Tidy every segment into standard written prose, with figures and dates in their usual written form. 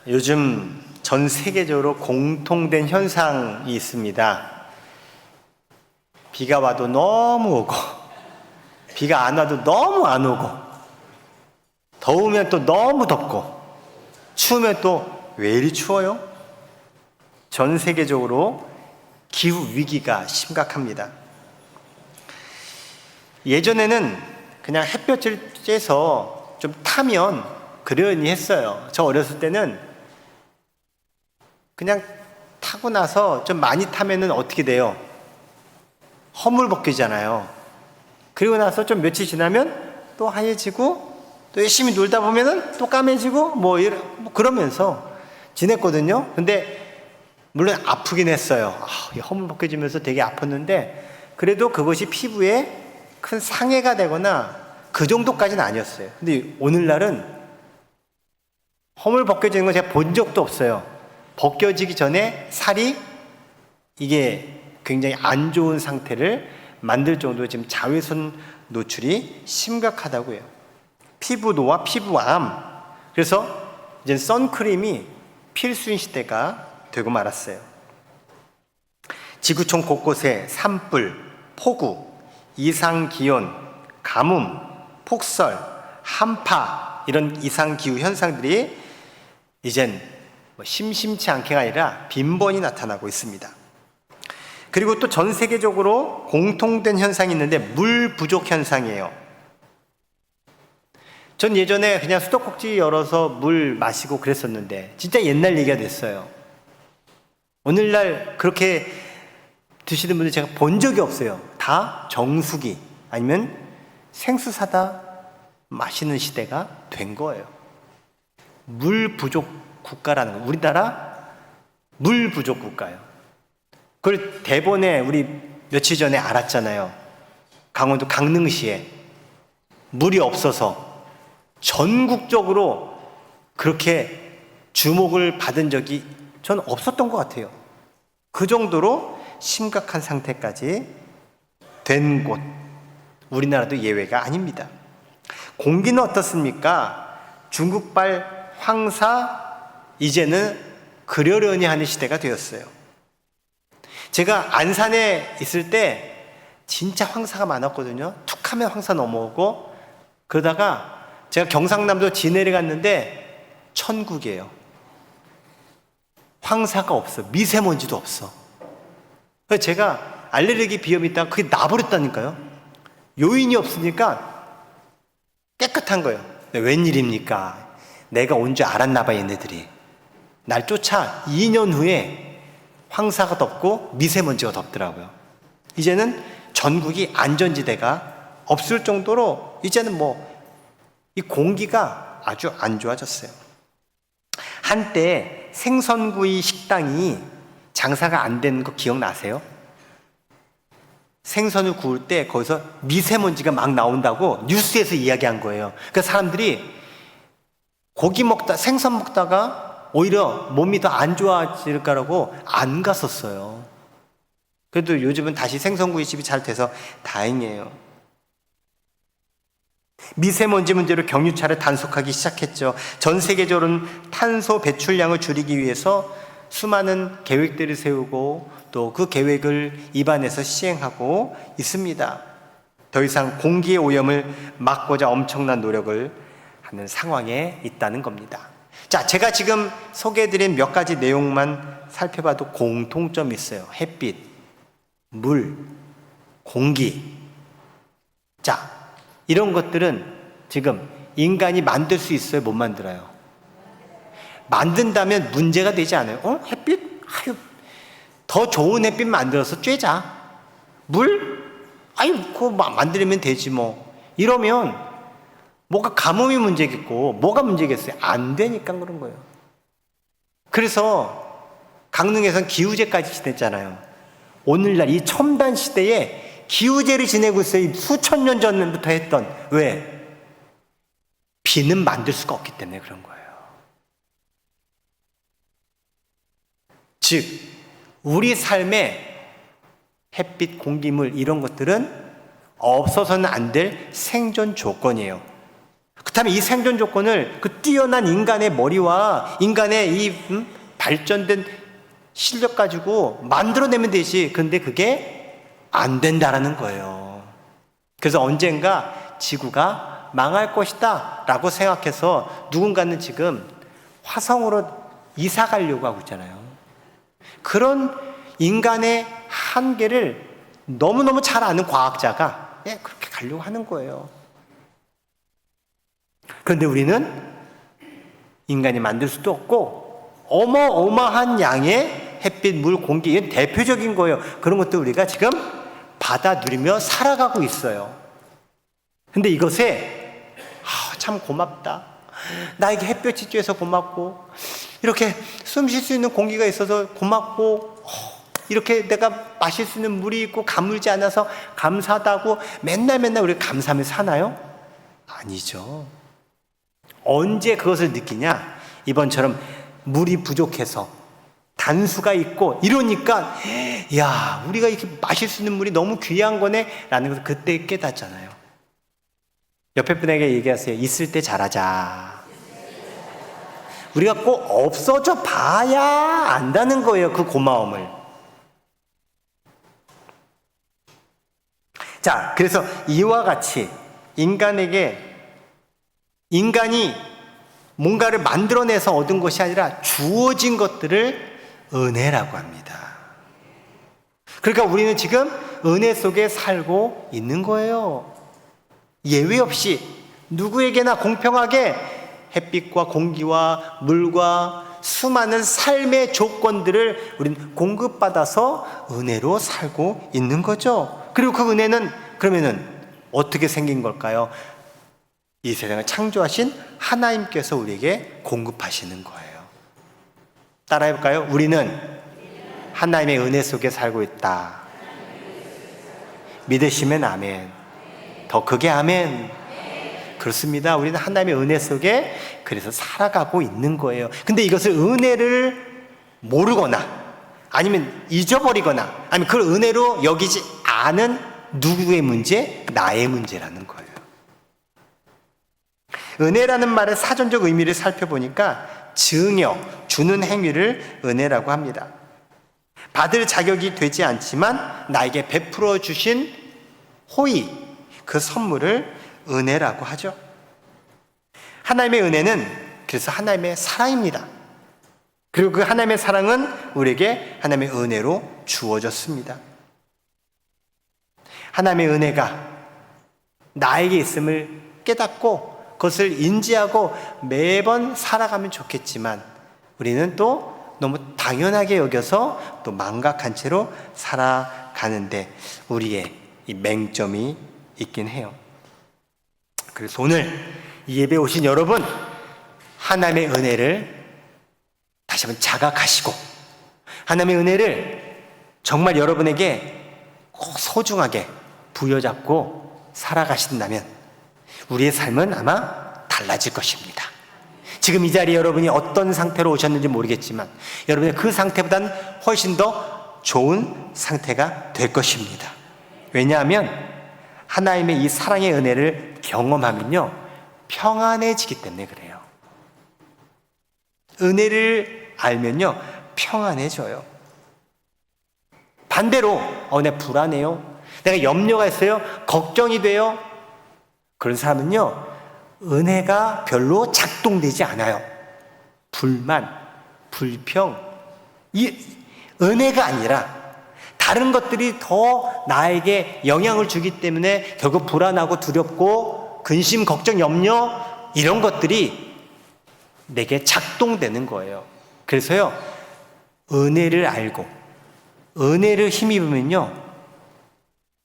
요즘 전 세계적으로 공통된 현상이 있습니다. 비가 와도 너무 오고, 비가 안 와도 너무 안 오고, 더우면 또 너무 덥고, 추우면 또 왜 이리 추워요? 전 세계적으로 기후 위기가 심각합니다. 예전에는 그냥 햇볕을 쬐서 좀 타면 그러니 했어요. 저 어렸을 때는 그냥 타고 나서 좀 많이 타면은 어떻게 돼요? 허물벗기잖아요. 그리고 나서 좀 며칠 지나면 또 하얘지고, 또 열심히 놀다 보면은 또 까매지고, 뭐 그러면서 지냈거든요. 근데 물론 아프긴 했어요. 허물벗겨지면서 되게 아팠는데, 그래도 그것이 피부에 큰 상해가 되거나 그 정도까지는 아니었어요. 근데 오늘날은 허물벗겨지는 거 제가 본 적도 없어요. 벗겨지기 전에 살이 이게 굉장히 안 좋은 상태를 만들 정도로 지금 자외선 노출이 심각하다고 해요. 피부노화, 피부암. 그래서 이제 선크림이 필수인 시대가 되고 말았어요. 지구촌 곳곳에 산불, 폭우, 이상기온, 가뭄, 폭설, 한파 이런 이상기후 현상들이 이젠 심심치 않게가 아니라 빈번히 나타나고 있습니다. 그리고 또 전 세계적으로 공통된 현상이 있는데 물 부족 현상이에요. 전 예전에 그냥 수도꼭지 열어서 물 마시고 그랬었는데 진짜 옛날 얘기가 됐어요. 오늘날 그렇게 드시는 분들 제가 본 적이 없어요. 다 정수기 아니면 생수 사다 마시는 시대가 된 거예요. 물 부족 국가라는 거. 우리나라 물 부족 국가예요. 그걸 대번에 우리 며칠 전에 알았잖아요. 강원도 강릉시에 물이 없어서 전국적으로 그렇게 주목을 받은 적이 전 없었던 것 같아요. 그 정도로 심각한 상태까지 된 곳, 우리나라도 예외가 아닙니다. 공기는 어떻습니까? 중국발 황사, 이제는 그러려니 하는 시대가 되었어요. 제가 안산에 있을 때 진짜 황사가 많았거든요. 툭하면 황사 넘어오고, 그러다가 제가 경상남도 진해를 갔는데 천국이에요. 황사가 없어. 미세먼지도 없어. 그래서 제가 알레르기 비염이 있다가 그게 나버렸다니까요. 요인이 없으니까 깨끗한 거예요. 웬일입니까? 내가 온 줄 알았나 봐 얘네들이. 날 쫓아 2년 후에 황사가 덮고 미세먼지가 덮더라고요. 이제는 전국이 안전지대가 없을 정도로 이제는 이 공기가 아주 안 좋아졌어요. 한때 생선구이 식당이 장사가 안 되는 거 기억나세요? 생선을 구울 때 거기서 미세먼지가 막 나온다고 뉴스에서 이야기한 거예요. 그러니까 사람들이 생선 먹다가 오히려 몸이 더 안 좋아질까라고 안 갔었어요. 그래도 요즘은 다시 생선구이집이 잘 돼서 다행이에요. 미세먼지 문제로 경유차를 단속하기 시작했죠. 전 세계적으로는 탄소 배출량을 줄이기 위해서 수많은 계획들을 세우고 또 그 계획을 입안에서 시행하고 있습니다. 더 이상 공기의 오염을 막고자 엄청난 노력을 하는 상황에 있다는 겁니다. 자, 제가 지금 소개해드린 몇 가지 내용만 살펴봐도 공통점이 있어요. 햇빛, 물, 공기. 자, 이런 것들은 지금 인간이 만들 수 있어요? 못 만들어요? 만든다면 문제가 되지 않아요? 햇빛? 더 좋은 햇빛 만들어서 쬐자. 물? 그거 만들면 되지 뭐. 이러면 뭐가 가뭄이 문제겠고 뭐가 문제겠어요? 안 되니까 그런 거예요. 그래서 강릉에선 기후제까지 지냈잖아요. 오늘날 이 첨단 시대에 기후제를 지내고 있어요. 수천 년 전부터 했던. 왜? 비는 만들 수가 없기 때문에 그런 거예요. 즉 우리 삶에 햇빛, 공기물 이런 것들은 없어서는 안 될 생존 조건이에요. 그렇다면 이 생존 조건을 그 뛰어난 인간의 머리와 인간의 이 발전된 실력 가지고 만들어내면 되지. 그런데 그게 안 된다라는 거예요. 그래서 언젠가 지구가 망할 것이다 라고 생각해서 누군가는 지금 화성으로 이사 가려고 하고 있잖아요. 그런 인간의 한계를 너무너무 잘 아는 과학자가 그렇게 가려고 하는 거예요. 그런데 우리는 인간이 만들 수도 없고 어마어마한 양의 햇빛, 물, 공기, 이건 대표적인 거예요. 그런 것도 우리가 지금 받아 누리며 살아가고 있어요. 근데 이것에 참 고맙다. 나에게 햇볕이 쬐서 고맙고 이렇게 숨 쉴 수 있는 공기가 있어서 고맙고 이렇게 내가 마실 수 있는 물이 있고 가물지 않아서 감사하다고 맨날 우리가 감사하며 사나요? 아니죠. 언제 그것을 느끼냐? 이번처럼 물이 부족해서 단수가 있고 이러니까 야, 우리가 이렇게 마실 수 있는 물이 너무 귀한 거네 라는 것을 그때 깨닫잖아요. 옆에 분에게 얘기하세요. 있을 때 잘하자. 우리가 꼭 없어져 봐야 안다는 거예요. 그 고마움을. 자, 그래서 이와 같이 인간이 뭔가를 만들어내서 얻은 것이 아니라 주어진 것들을 은혜라고 합니다. 그러니까 우리는 지금 은혜 속에 살고 있는 거예요. 예외 없이 누구에게나 공평하게 햇빛과 공기와 물과 수많은 삶의 조건들을 우리는 공급받아서 은혜로 살고 있는 거죠. 그리고 그 은혜는 그러면은 어떻게 생긴 걸까요? 이 세상을 창조하신 하나님께서 우리에게 공급하시는 거예요. 따라해볼까요? 우리는 하나님의 은혜 속에 살고 있다. 믿으시면 아멘. 더 크게 아멘. 그렇습니다. 우리는 하나님의 은혜 속에 그래서 살아가고 있는 거예요. 근데 이것을 은혜를 모르거나 아니면 잊어버리거나 아니면 그걸 은혜로 여기지 않은 누구의 문제? 나의 문제라는 거예요. 은혜라는 말의 사전적 의미를 살펴보니까 증여, 주는 행위를 은혜라고 합니다. 받을 자격이 되지 않지만 나에게 베풀어 주신 호의, 그 선물을 은혜라고 하죠. 하나님의 은혜는 그래서 하나님의 사랑입니다. 그리고 그 하나님의 사랑은 우리에게 하나님의 은혜로 주어졌습니다. 하나님의 은혜가 나에게 있음을 깨닫고 그것을 인지하고 매번 살아가면 좋겠지만 우리는 또 너무 당연하게 여겨서 또 망각한 채로 살아가는데 우리의 이 맹점이 있긴 해요. 그래서 오늘 이 예배에 오신 여러분, 하나님의 은혜를 다시 한번 자각하시고 하나님의 은혜를 정말 여러분에게 꼭 소중하게 부여잡고 살아가신다면 우리의 삶은 아마 달라질 것입니다. 지금 이 자리에 여러분이 어떤 상태로 오셨는지 모르겠지만 여러분의 그 상태보다는 훨씬 더 좋은 상태가 될 것입니다. 왜냐하면 하나님의 이 사랑의 은혜를 경험하면요 평안해지기 때문에 그래요. 은혜를 알면요 평안해져요. 반대로 내가 불안해요, 내가 염려가 있어요, 걱정이 돼요, 그런 사람은요 은혜가 별로 작동되지 않아요. 불만, 불평, 이 은혜가 아니라 다른 것들이 더 나에게 영향을 주기 때문에 결국 불안하고 두렵고 근심, 걱정, 염려 이런 것들이 내게 작동되는 거예요. 그래서요 은혜를 알고 은혜를 힘입으면요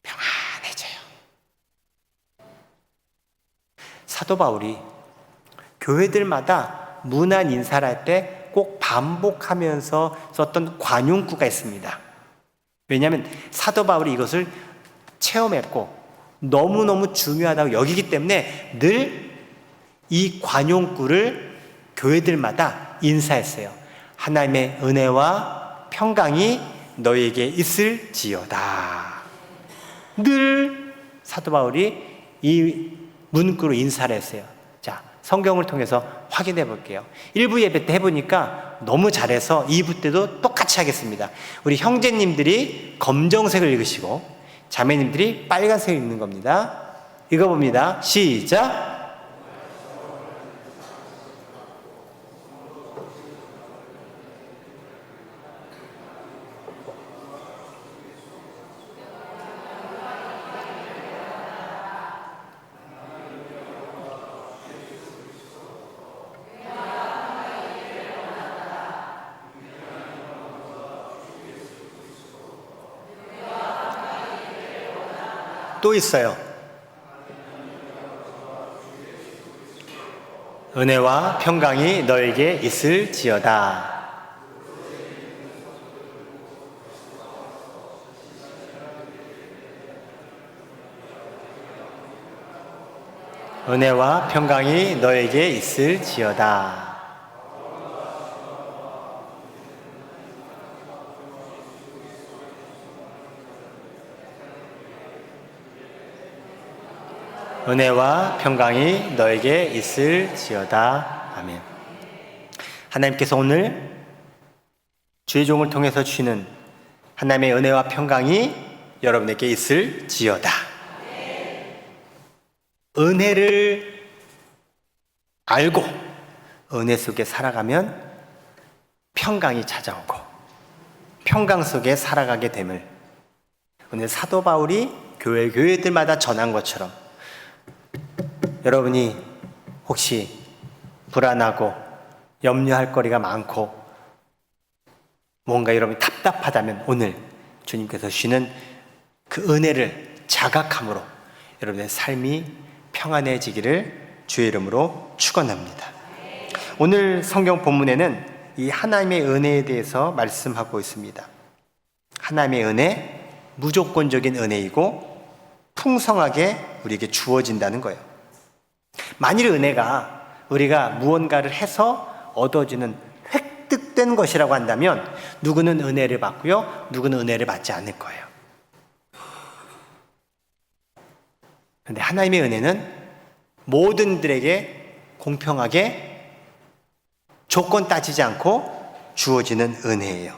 평안해져요. 사도 바울이 교회들마다 문안 인사를 할 때 꼭 반복하면서 썼던 관용구가 있습니다. 왜냐하면 사도 바울이 이것을 체험했고 너무너무 중요하다고 여기기 때문에 늘 이 관용구를 교회들마다 인사했어요. 하나님의 은혜와 평강이 너에게 있을지어다. 늘 사도 바울이 이 문구로 인사를 했어요. 자, 성경을 통해서 확인해 볼게요. 1부 예배 때 해보니까 너무 잘해서 2부 때도 똑같이 하겠습니다. 우리 형제님들이 검정색을 읽으시고 자매님들이 빨간색을 읽는 겁니다. 읽어봅니다. 시작. 또 있어요. 은혜와 평강이 너에게 있을지어다. 은혜와 평강이 너에게 있을지어다. 은혜와 평강이 너에게 있을지어다. 아멘. 하나님께서 오늘 주의 종을 통해서 주시는 하나님의 은혜와 평강이 여러분에게 있을지어다. 은혜를 알고 은혜 속에 살아가면 평강이 찾아오고 평강 속에 살아가게 됨을 오늘 사도 바울이 교회들마다 전한 것처럼 여러분이 혹시 불안하고 염려할 거리가 많고 뭔가 여러분이 답답하다면 오늘 주님께서 주시는 그 은혜를 자각함으로 여러분의 삶이 평안해지기를 주의 이름으로 축원합니다. 오늘 성경 본문에는 이 하나님의 은혜에 대해서 말씀하고 있습니다. 하나님의 은혜, 무조건적인 은혜이고 풍성하게 우리에게 주어진다는 거예요. 만일 은혜가 우리가 무언가를 해서 얻어지는 획득된 것이라고 한다면 누구는 은혜를 받고요, 누구는 은혜를 받지 않을 거예요. 그런데 하나님의 은혜는 모든들에게 공평하게 조건 따지지 않고 주어지는 은혜예요.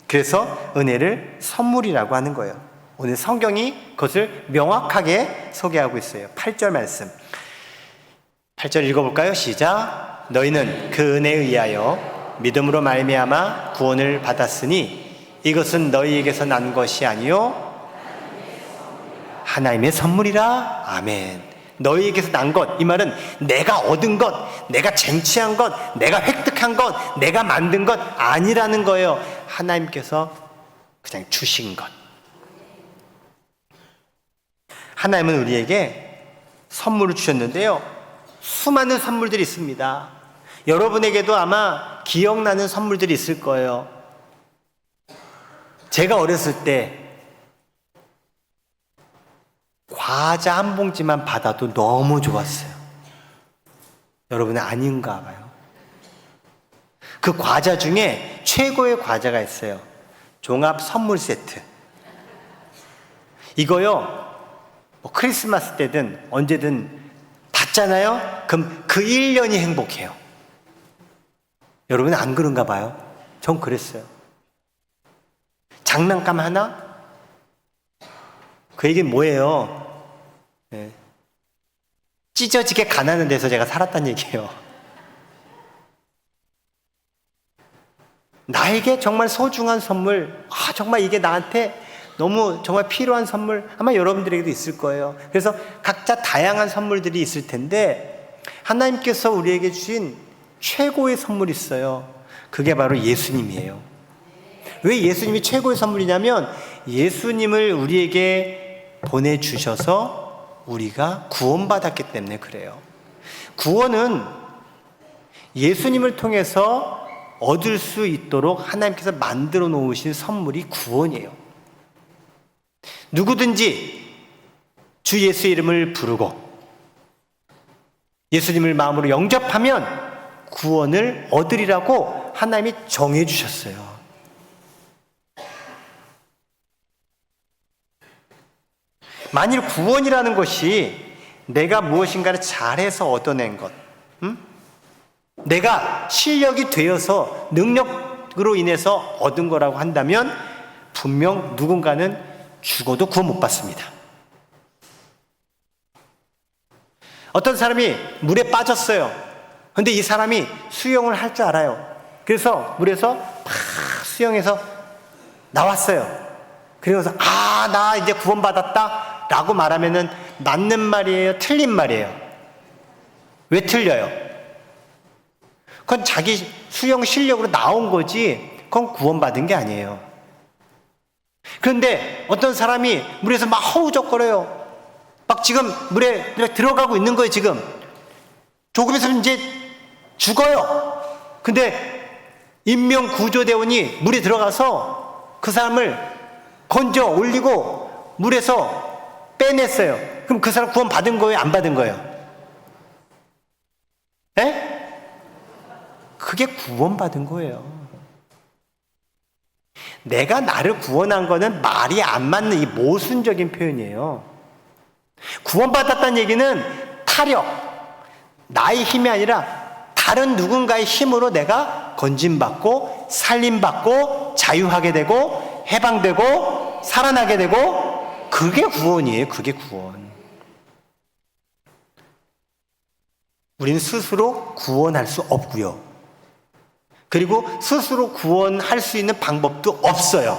그래서 은혜를 선물이라고 하는 거예요. 오늘 성경이 그것을 명확하게 소개하고 있어요. 8절 말씀. 8절 읽어볼까요? 시작. 너희는 그 은혜에 의하여 믿음으로 말미암아 구원을 받았으니 이것은 너희에게서 난 것이 아니요 하나님의 선물이라. 아멘. 너희에게서 난 것, 이 말은 내가 얻은 것, 내가 쟁취한 것, 내가 획득한 것, 내가 만든 것 아니라는 거예요. 하나님께서 그냥 주신 것. 하나님은 우리에게 선물을 주셨는데요, 수많은 선물들이 있습니다. 여러분에게도 아마 기억나는 선물들이 있을 거예요. 제가 어렸을 때 과자 한 봉지만 받아도 너무 좋았어요. 여러분은 아닌가 봐요. 그 과자 중에 최고의 과자가 있어요. 종합 선물 세트. 이거요, 뭐 크리스마스 때든 언제든 받잖아요? 그럼 그 1년이 행복해요. 여러분 안 그런가 봐요? 전 그랬어요. 장난감 하나? 그 얘기는 뭐예요? 네. 찢어지게 가난한 데서 제가 살았다는 얘기예요. 나에게 정말 소중한 선물, 정말 이게 나한테 너무 정말 필요한 선물, 아마 여러분들에게도 있을 거예요. 그래서 각자 다양한 선물들이 있을 텐데 하나님께서 우리에게 주신 최고의 선물이 있어요. 그게 바로 예수님이에요. 왜 예수님이 최고의 선물이냐면 예수님을 우리에게 보내주셔서 우리가 구원받았기 때문에 그래요. 구원은 예수님을 통해서 얻을 수 있도록 하나님께서 만들어 놓으신 선물이 구원이에요. 누구든지 주 예수 이름을 부르고 예수님을 마음으로 영접하면 구원을 얻으리라고 하나님이 정해 주셨어요. 만일 구원이라는 것이 내가 무엇인가를 잘해서 얻어낸 것, 내가 실력이 되어서 능력으로 인해서 얻은 거라고 한다면 분명 누군가는 죽어도 구원 못 받습니다. 어떤 사람이 물에 빠졌어요. 근데 이 사람이 수영을 할 줄 알아요. 그래서 물에서 막 수영해서 나왔어요. 그러면서 나 이제 구원받았다 라고 말하면은 맞는 말이에요? 틀린 말이에요? 왜 틀려요? 그건 자기 수영 실력으로 나온 거지 그건 구원받은 게 아니에요. 그런데 어떤 사람이 물에서 막 허우적거려요. 막 지금 물에 들어가고 있는 거예요. 지금 조금 있으면 이제 죽어요. 근데 인명구조대원이 물에 들어가서 그 사람을 건져 올리고 물에서 빼냈어요. 그럼 그 사람 구원 받은 거예요? 안 받은 거예요? 에? 그게 구원받은 거예요. 내가 나를 구원한 거는 말이 안 맞는 이 모순적인 표현이에요. 구원받았다는 얘기는 타력, 나의 힘이 아니라 다른 누군가의 힘으로 내가 건진받고 살림받고 자유하게 되고 해방되고 살아나게 되고 그게 구원이에요. 그게 구원. 우리는 스스로 구원할 수 없고요. 그리고 스스로 구원할 수 있는 방법도 없어요.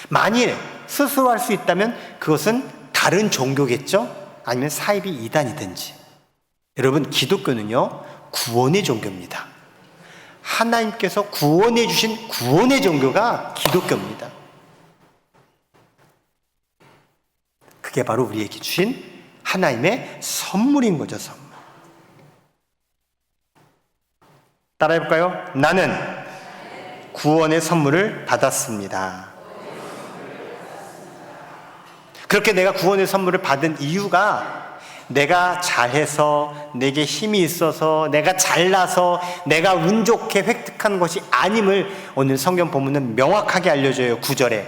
만일 스스로 할 수 있다면 그것은 다른 종교겠죠? 아니면 사이비 이단이든지. 여러분, 기독교는요 구원의 종교입니다. 하나님께서 구원해 주신 구원의 종교가 기독교입니다. 그게 바로 우리에게 주신 하나님의 선물인 거죠. 선물. 따라해볼까요? 나는 구원의 선물을 받았습니다. 그렇게 내가 구원의 선물을 받은 이유가 내가 잘해서, 내게 힘이 있어서, 내가 잘나서, 내가 운 좋게 획득한 것이 아님을 오늘 성경 본문은 명확하게 알려줘요. 9절에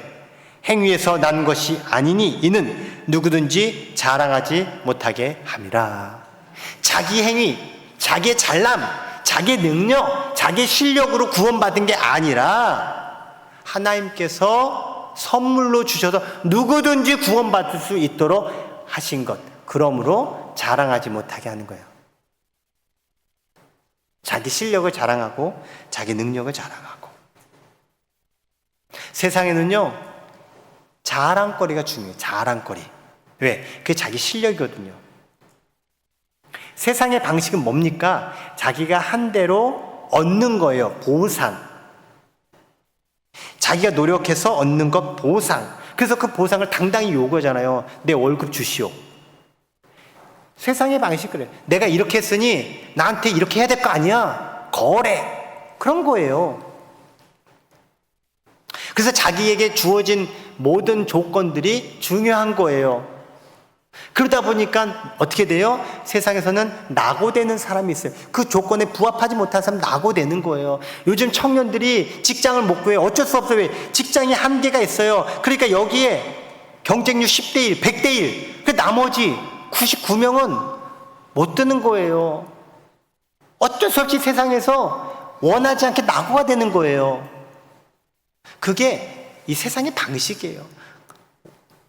행위에서 난 것이 아니니 이는 누구든지 자랑하지 못하게 함이라. 자기 행위, 자기의 잘남, 자기의 능력, 자기의 실력으로 구원받은 게 아니라 하나님께서 선물로 주셔서 누구든지 구원받을 수 있도록 하신 것, 그러므로 자랑하지 못하게 하는 거예요. 자기 실력을 자랑하고 자기 능력을 자랑하고. 세상에는요 자랑거리가 중요해요. 자랑거리. 왜? 그게 자기 실력이거든요. 세상의 방식은 뭡니까? 자기가 한 대로 얻는 거예요. 보상. 자기가 노력해서 얻는 것 보상. 그래서 그 보상을 당당히 요구하잖아요. 내 월급 주시오. 세상의 방식 그래. 내가 이렇게 했으니 나한테 이렇게 해야 될 거 아니야. 거래. 그런 거예요. 그래서 자기에게 주어진 모든 조건들이 중요한 거예요. 그러다 보니까 어떻게 돼요? 세상에서는 낙오되는 사람이 있어요. 그 조건에 부합하지 못한 사람 낙오되는 거예요. 요즘 청년들이 직장을 못 구해요. 어쩔 수 없어요. 왜? 직장이 한계가 있어요. 그러니까 여기에 경쟁률 10대 1, 100대 1. 그 나머지 99명은 못 드는 거예요. 어쩔 수 없이 세상에서 원하지 않게 낙오가 되는 거예요. 그게 이 세상의 방식이에요.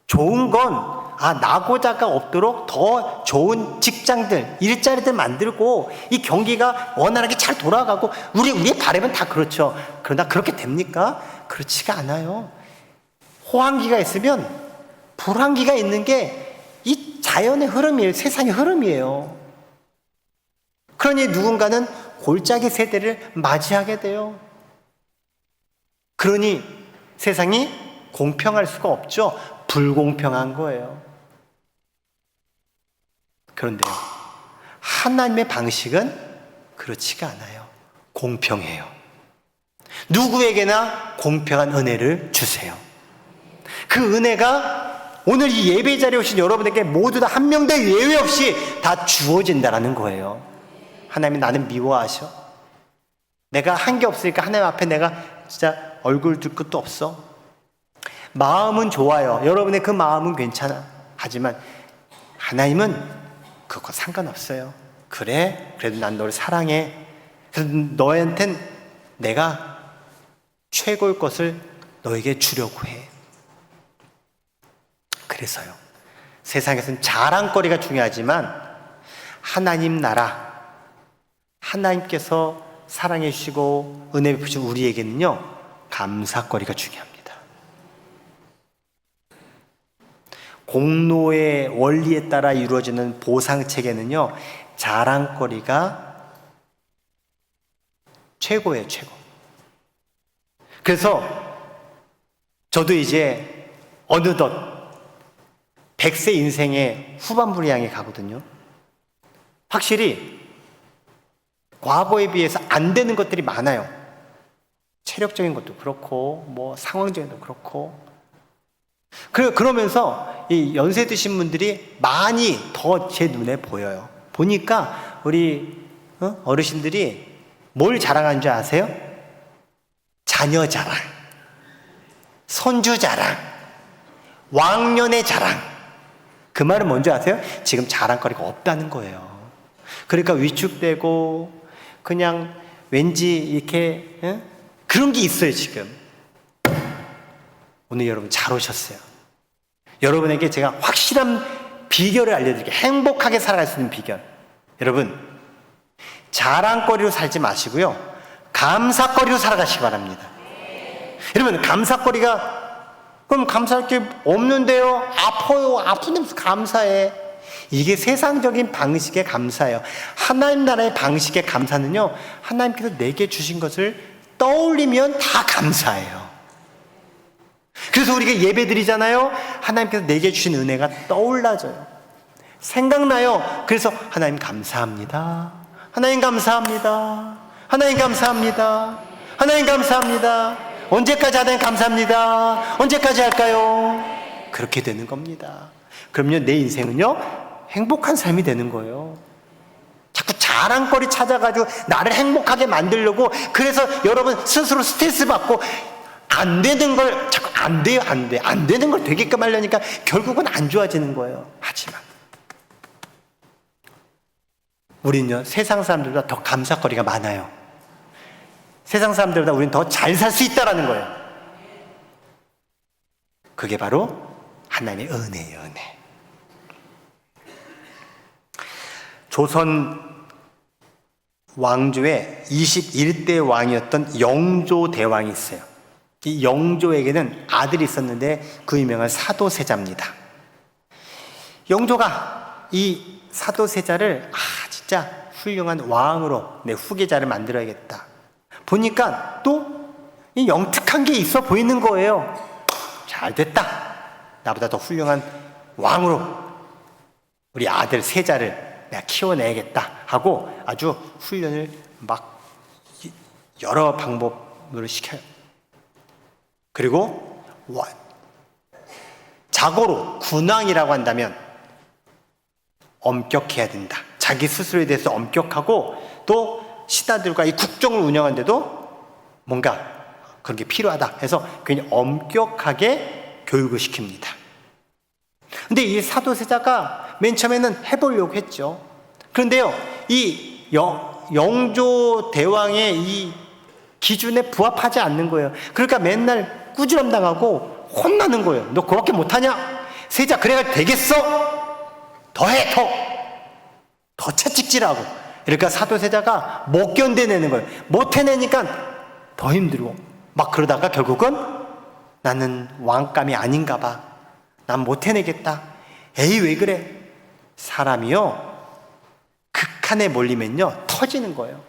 좋은 건 낙오자가 없도록 더 좋은 직장들, 일자리들 만들고 이 경기가 원활하게 잘 돌아가고 우리의 바람은 다 그렇죠. 그러나 그렇게 됩니까? 그렇지가 않아요. 호황기가 있으면 불황기가 있는 게 이 자연의 흐름이에요. 세상의 흐름이에요. 그러니 누군가는 골짜기 세대를 맞이하게 돼요. 그러니 세상이 공평할 수가 없죠. 불공평한 거예요. 그런데요, 하나님의 방식은 그렇지가 않아요. 공평해요. 누구에게나 공평한 은혜를 주세요. 그 은혜가 오늘 이 예배 자리에 오신 여러분에게 모두 다 한 명도 예외 없이 다 주어진다라는 거예요. 하나님이 나는 미워하셔. 내가 한 게 없으니까 하나님 앞에 내가 진짜 얼굴 들 것도 없어. 마음은 좋아요. 여러분의 그 마음은 괜찮아. 하지만 하나님은 그거 상관없어요. 그래? 그래도 난 너를 사랑해. 그래서 너한텐 내가 최고의 것을 너에게 주려고 해. 그래서요, 세상에서는 자랑거리가 중요하지만 하나님 나라, 하나님께서 사랑해 주시고 은혜 베푸신 우리에게는요, 감사거리가 중요합니다. 공로의 원리에 따라 이루어지는 보상체계는요, 자랑거리가 최고예요, 최고. 그래서 저도 이제 어느덧 100세 인생의 후반부를 향해 가거든요. 확실히 과거에 비해서 안 되는 것들이 많아요. 체력적인 것도 그렇고 뭐 상황적인 것도 그렇고. 그러면서 이 연세 드신 분들이 많이 더 제 눈에 보여요. 보니까 우리 어르신들이 뭘 자랑하는 줄 아세요? 자녀 자랑, 손주 자랑, 왕년의 자랑. 그 말은 뭔지 아세요? 지금 자랑거리가 없다는 거예요. 그러니까 위축되고 그냥 왠지 이렇게 그런 게 있어요. 지금 오늘 여러분 잘 오셨어요. 여러분에게 제가 확실한 비결을 알려드릴게요. 행복하게 살아갈 수 있는 비결. 여러분, 자랑거리로 살지 마시고요, 감사거리로 살아가시기 바랍니다. 여러분, 감사거리가 그럼 감사할 게 없는데요, 아파요, 아픈데 무슨 감사해. 이게 세상적인 방식의 감사예요. 하나님 나라의 방식의 감사는요, 하나님께서 내게 주신 것을 떠올리면 다 감사해요. 그래서 우리가 예배 드리잖아요. 하나님께서 내게 주신 은혜가 떠올라져요. 생각나요. 그래서 하나님 감사합니다. 하나님 감사합니다. 하나님 감사합니다. 하나님 감사합니다. 언제까지 하나님 감사합니다. 언제까지 할까요? 그렇게 되는 겁니다. 그럼요, 내 인생은요, 행복한 삶이 되는 거예요. 자꾸 자랑거리 찾아가지고 나를 행복하게 만들려고, 그래서 여러분 스스로 스트레스 받고 안 되는 걸 자꾸 안 돼요, 안 돼. 안 되는 걸 되게끔 하려니까 결국은 안 좋아지는 거예요. 하지만 우리는요, 세상 사람들보다 더 감사거리가 많아요. 세상 사람들보다 우리는 더 잘 살 수 있다라는 거예요. 그게 바로 하나님의 은혜예요, 은혜. 조선 왕조의 21대 왕이었던 영조대왕이 있어요. 이 영조에게는 아들이 있었는데 그 유명한 사도세자입니다. 영조가 이 사도세자를 진짜 훌륭한 왕으로 내 후계자를 만들어야겠다. 보니까 또 이 영특한 게 있어 보이는 거예요. 잘 됐다. 나보다 더 훌륭한 왕으로 우리 아들 세자를 내가 키워내야겠다 하고 아주 훈련을 막 여러 방법으로 시켜요. 그리고 자고로 군왕이라고 한다면 엄격해야 된다. 자기 스스로에 대해서 엄격하고 또 신하들과 이 국정을 운영하는데도 뭔가 그런 게 필요하다 해서 굉장히 엄격하게 교육을 시킵니다. 근데 이 사도세자가 맨 처음에는 해보려고 했죠. 그런데요, 이 영조 대왕의 이 기준에 부합하지 않는 거예요. 그러니까 맨날 꾸지람 당하고 혼나는 거예요. 너 그렇게 못하냐? 세자 그래가 되겠어? 더해, 더 채찍질하고. 그러니까 사도세자가 못 견뎌내는 거예요. 못 해내니까 더 힘들고 막 그러다가 결국은 나는 왕감이 아닌가 봐. 난 못 해내겠다. 에이, 왜 그래? 사람이요, 극한에 몰리면요 터지는 거예요.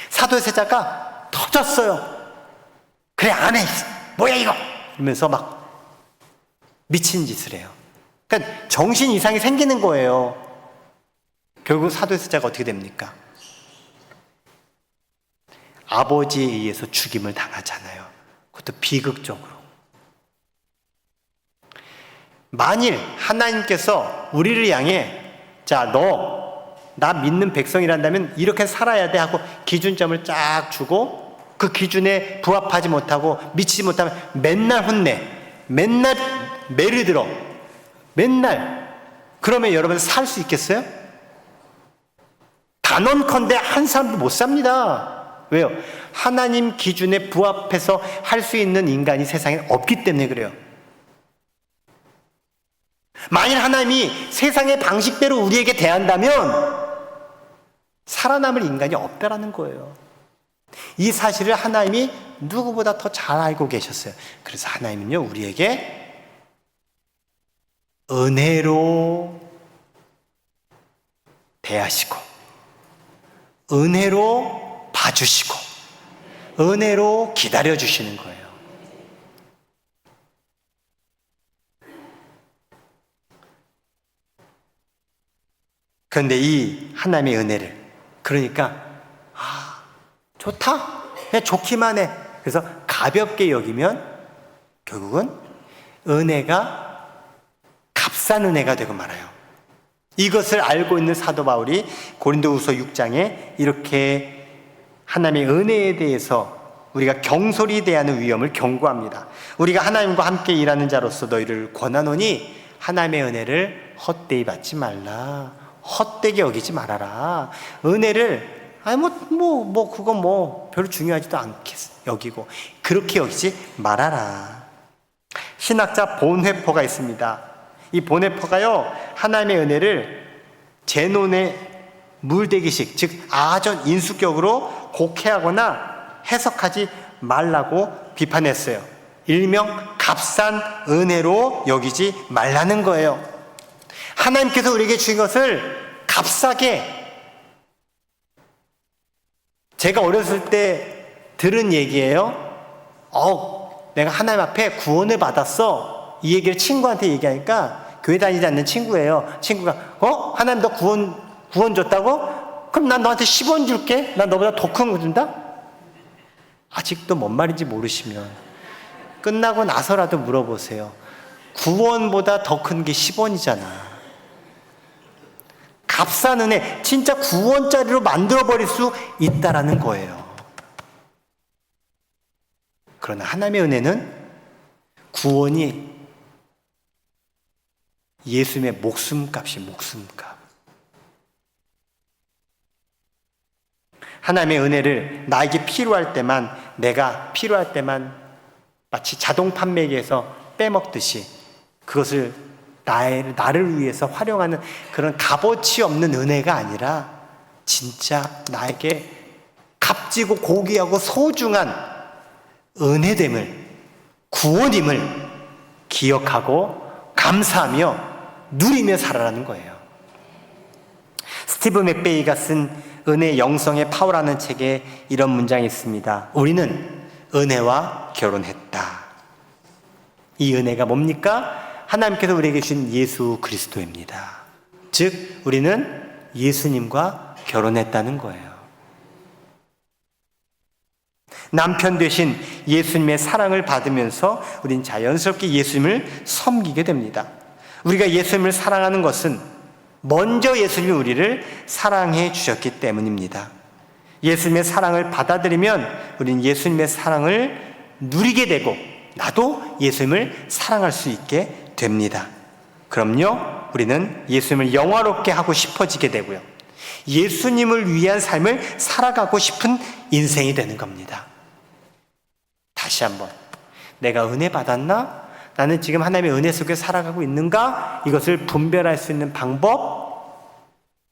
사도세자가 터졌어요. 그래, 안 해. 뭐야 이거? 이러면서 막 미친 짓을 해요. 그러니까 정신 이상이 생기는 거예요. 결국 사도세자가 어떻게 됩니까? 아버지에 의해서 죽임을 당하잖아요. 그것도 비극적으로. 만일 하나님께서 우리를 향해 자, 너 나 믿는 백성이란다면 이렇게 살아야 돼 하고 기준점을 쫙 주고 그 기준에 부합하지 못하고 미치지 못하면 맨날 혼내, 맨날 매를 들어, 맨날, 그러면 여러분 살 수 있겠어요? 단언컨대 한 사람도 못 삽니다. 왜요? 하나님 기준에 부합해서 할 수 있는 인간이 세상에 없기 때문에 그래요. 만일 하나님이 세상의 방식대로 우리에게 대한다면 살아남을 인간이 없다라는 거예요. 이 사실을 하나님이 누구보다 더 잘 알고 계셨어요. 그래서 하나님은요, 우리에게 은혜로 대하시고, 은혜로 봐주시고, 은혜로 기다려주시는 거예요. 그런데 이 하나님의 은혜를, 그러니까 좋다, 그냥 좋기만 해, 그래서 가볍게 여기면 결국은 은혜가 값싼 은혜가 되고 말아요. 이것을 알고 있는 사도 바울이 고린도후서 6장에 이렇게 하나님의 은혜에 대해서 우리가 경솔히 대하는 위험을 경고합니다. 우리가 하나님과 함께 일하는 자로서 너희를 권하노니 하나님의 은혜를 헛되이 받지 말라. 헛되게 여기지 말아라. 은혜를 그거 별로 중요하지도 않겠어 여기고 그렇게 여기지 말아라. 신학자 본회퍼가 있습니다. 이 본회퍼가요, 하나님의 은혜를 제논의 물대기식, 즉 아전 인수격으로 곡해하거나 해석하지 말라고 비판했어요. 일명 값싼 은혜로 여기지 말라는 거예요. 하나님께서 우리에게 주신 것을 값싸게, 제가 어렸을 때 들은 얘기예요. 내가 하나님 앞에 구원을 받았어. 이 얘기를 친구한테 얘기하니까, 교회 다니지 않는 친구예요. 친구가 하나님 너 구원 줬다고? 그럼 난 너한테 10원 줄게. 난 너보다 더 큰 거 준다? 아직도 뭔 말인지 모르시면 끝나고 나서라도 물어보세요. 구원보다 더 큰 게 10원이잖아. 값싼 은혜, 진짜 구원짜리로 만들어버릴 수 있다라는 거예요. 그러나 하나님의 은혜는 구원이 예수님의 목숨값이 목숨값. 하나님의 은혜를 나에게 필요할 때만, 내가 필요할 때만 마치 자동 판매기에서 빼먹듯이 그것을 나를 위해서 활용하는 그런 값어치 없는 은혜가 아니라 진짜 나에게 값지고 고귀하고 소중한 은혜됨을, 구원임을 기억하고 감사하며 누리며 살아라는 거예요. 스티브 맥베이가 쓴 은혜 영성의 파워라는 책에 이런 문장이 있습니다. 우리는 은혜와 결혼했다. 이 은혜가 뭡니까? 하나님께서 우리에게 주신 예수 그리스도입니다. 즉 우리는 예수님과 결혼했다는 거예요. 남편 되신 예수님의 사랑을 받으면서 우린 자연스럽게 예수님을 섬기게 됩니다. 우리가 예수님을 사랑하는 것은 먼저 예수님이 우리를 사랑해 주셨기 때문입니다. 예수님의 사랑을 받아들이면 우리는 예수님의 사랑을 누리게 되고 나도 예수님을 사랑할 수 있게 됩니다. 그럼요, 우리는 예수님을 영화롭게 하고 싶어지게 되고요, 예수님을 위한 삶을 살아가고 싶은 인생이 되는 겁니다. 다시 한번, 내가 은혜 받았나? 나는 지금 하나님의 은혜 속에 살아가고 있는가? 이것을 분별할 수 있는 방법,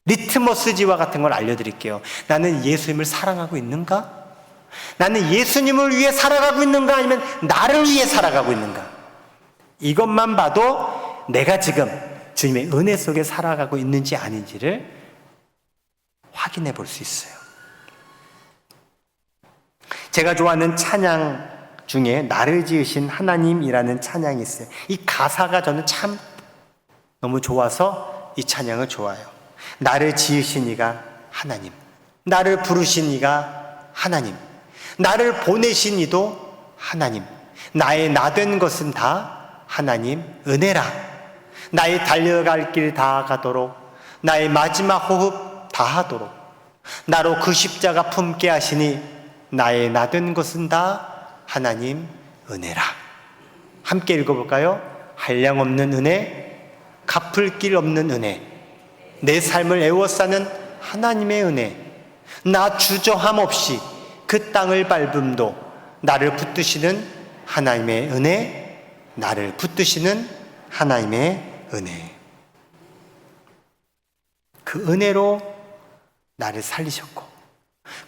리트머스지와 같은 걸 알려드릴게요. 나는 예수님을 사랑하고 있는가? 나는 예수님을 위해 살아가고 있는가? 아니면 나를 위해 살아가고 있는가? 이것만 봐도 내가 지금 주님의 은혜 속에 살아가고 있는지 아닌지를 확인해 볼 수 있어요. 제가 좋아하는 찬양 중에 나를 지으신 하나님이라는 찬양이 있어요. 이 가사가 저는 참 너무 좋아서 이 찬양을 좋아해요. 나를 지으신 이가 하나님, 나를 부르신 이가 하나님, 나를 보내신 이도 하나님, 나의 나 된 것은 다 하나님 은혜라. 나의 달려갈 길 다 가도록, 나의 마지막 호흡 다 하도록 나로 그 십자가 품게 하시니 나의 나 된 것은 다 하나님 은혜라. 함께 읽어볼까요? 한량없는 은혜, 갚을 길 없는 은혜, 내 삶을 애워싸는 하나님의 은혜, 나 주저함 없이 그 땅을 밟음도 나를 붙드시는 하나님의 은혜, 나를 붙드시는 하나님의 은혜. 그 은혜로 나를 살리셨고,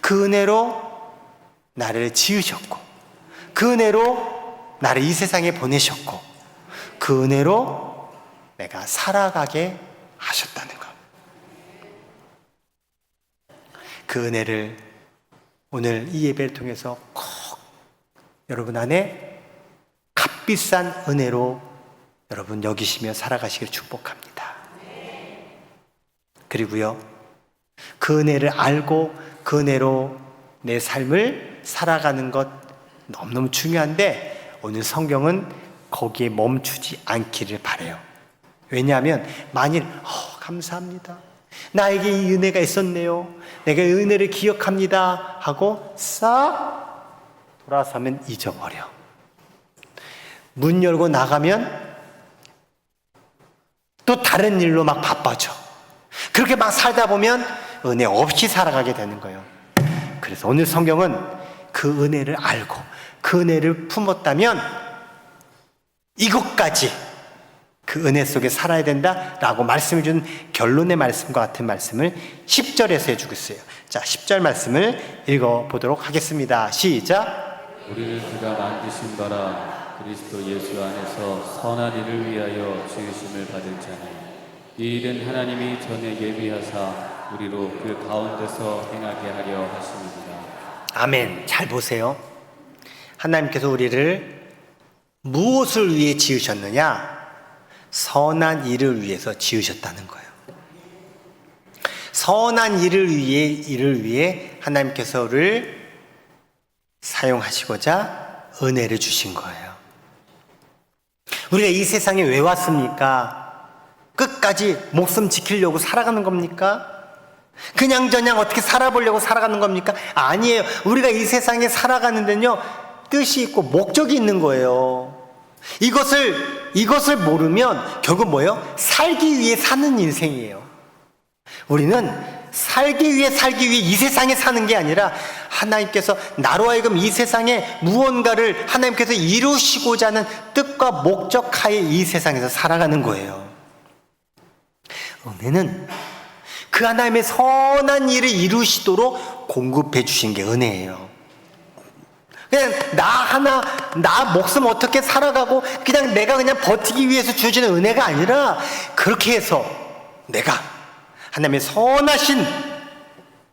그 은혜로 나를 지으셨고, 그 은혜로 나를 이 세상에 보내셨고, 그 은혜로 내가 살아가게 하셨다는 것. 그 은혜를 오늘 이 예배를 통해서 꼭 여러분 안에 값비싼 은혜로 여러분 여기시며 살아가시길 축복합니다. 그리고요, 그 은혜를 알고 그 은혜로 내 삶을 살아가는 것 너무너무 중요한데, 오늘 성경은 거기에 멈추지 않기를 바라요. 왜냐하면 만일 감사합니다, 나에게 이 은혜가 있었네요, 내가 이 은혜를 기억합니다 하고 싹 돌아서면 잊어버려. 문 열고 나가면 또 다른 일로 막 바빠져. 그렇게 막 살다 보면 은혜 없이 살아가게 되는 거예요. 그래서 오늘 성경은 그 은혜를 알고 그 은혜를 품었다면 이것까지 그 은혜 속에 살아야 된다라고 말씀을 준 결론의 말씀과 같은 말씀을 10절에서 해주고 있어요. 자, 10절 말씀을 읽어보도록 하겠습니다. 시작. 우리를 그가 만드신 바라 그리스도 예수 안에서 선한 일을 위하여 지으심을 받은 자니 이 일은 하나님이 전에 예비하사 우리로 그 가운데서 행하게 하려 하심이니라. 아멘. 잘 보세요. 하나님께서 우리를 무엇을 위해 지으셨느냐? 선한 일을 위해서 지으셨다는 거예요. 선한 일을 위해 하나님께서 우리를 사용하시고자 은혜를 주신 거예요. 우리가 이 세상에 왜 왔습니까? 끝까지 목숨 지키려고 살아가는 겁니까? 그냥저냥 어떻게 살아보려고 살아가는 겁니까? 아니에요. 우리가 이 세상에 살아가는 데는요, 뜻이 있고 목적이 있는 거예요. 이것을 모르면 결국 뭐예요? 살기 위해 사는 인생이에요. 우리는 살기 위해 이 세상에 사는 게 아니라 하나님께서 나로 하여금 이 세상에 무언가를 하나님께서 이루시고자 하는 뜻과 목적 하에 이 세상에서 살아가는 거예요. 은혜는 그 하나님의 선한 일을 이루시도록 공급해 주신 게 은혜예요. 그냥 나 목숨 어떻게 살아가고 그냥 내가 그냥 버티기 위해서 주시는 은혜가 아니라, 그렇게 해서 내가 하나님의 선하신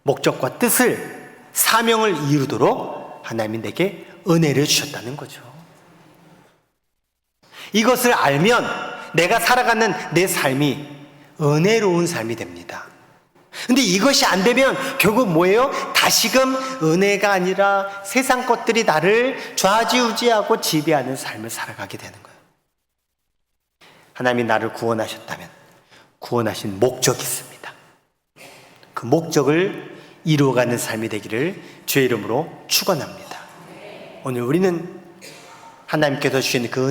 목적과 뜻을, 사명을 이루도록 하나님이 내게 은혜를 주셨다는 거죠. 이것을 알면 내가 살아가는 내 삶이 은혜로운 삶이 됩니다. 근데 이것이 안 되면 결국 뭐예요? 다시금 은혜가 아니라 세상 것들이 나를 좌지우지하고 지배하는 삶을 살아가게 되는 거예요. 하나님이 나를 구원하셨다면 구원하신 목적이 있습니다. 그 목적을 이루어가는 삶이 되기를 주의 이름으로 축원합니다. 오늘 우리는 하나님께서 주신 그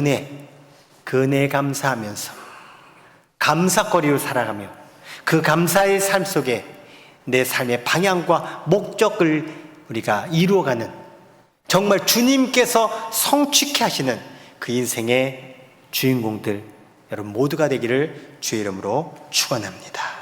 은혜에 감사하면서 감사거리로 살아가며 그 감사의 삶 속에 내 삶의 방향과 목적을 우리가 이루어가는, 정말 주님께서 성취케 하시는 그 인생의 주인공들 여러분 모두가 되기를 주의 이름으로 축원합니다.